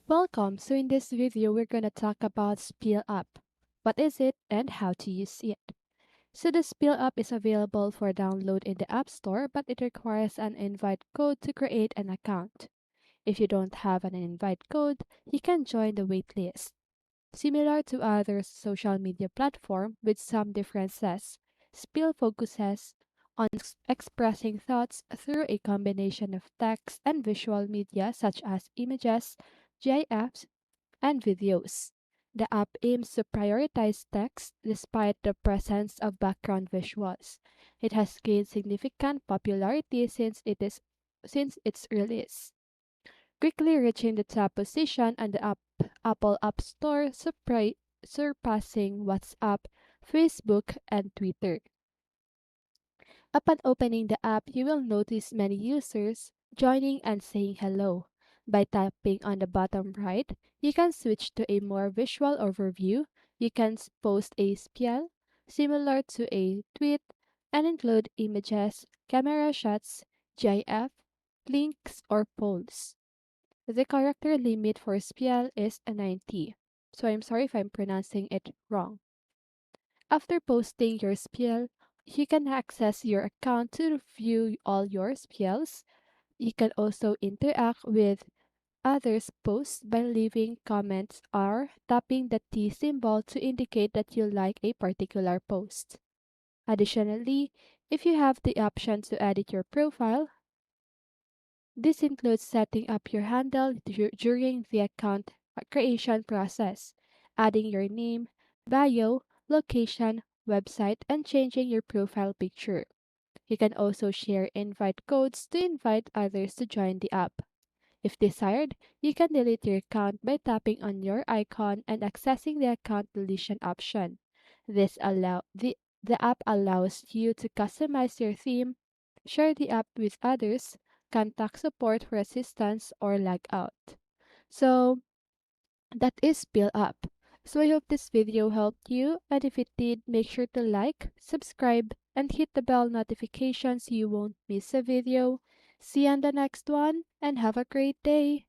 Welcome. So in this video, we're going to talk about Spil Up. What is it and how to use it? So the Spil Up is available for download in the App Store, but it requires an invite code to create an account. If you don't have an invite code, you can join the waitlist. Similar to other social media platforms with some differences, Spill focuses on expressing thoughts through a combination of text and visual media such as images, GIFs, and videos. The app aims to prioritize text despite the presence of background visuals. It has gained significant popularity since its release, quickly reaching the top position on the Apple App Store, surpassing WhatsApp, Facebook, and Twitter. Upon opening the app, you will notice many users joining and saying hello. By tapping on the bottom right, you can switch to a more visual overview. You can post a spell similar to a tweet and include images, camera shots, GIF, links, or polls. The character limit for spell is a 90. So I'm sorry if I'm pronouncing it wrong. After posting your spell, you can access your account to view all your spells. You can also interact with others' posts by leaving comments or tapping the T symbol to indicate that you like a particular post. Additionally, if you have the option to edit your profile, this includes setting up your handle during the account creation process, adding your name, bio, location, website, and changing your profile picture. You can also share invite codes to invite others to join the app. If desired, you can delete your account by tapping on your icon and accessing the account deletion option. The app allows you to customize your theme, share the app with others, contact support for assistance, or log out. So that is Build Up. So I hope this video helped you, and if it did, make sure to like, subscribe, and hit the bell notification so you won't miss a video. See you on the next one, and have a great day!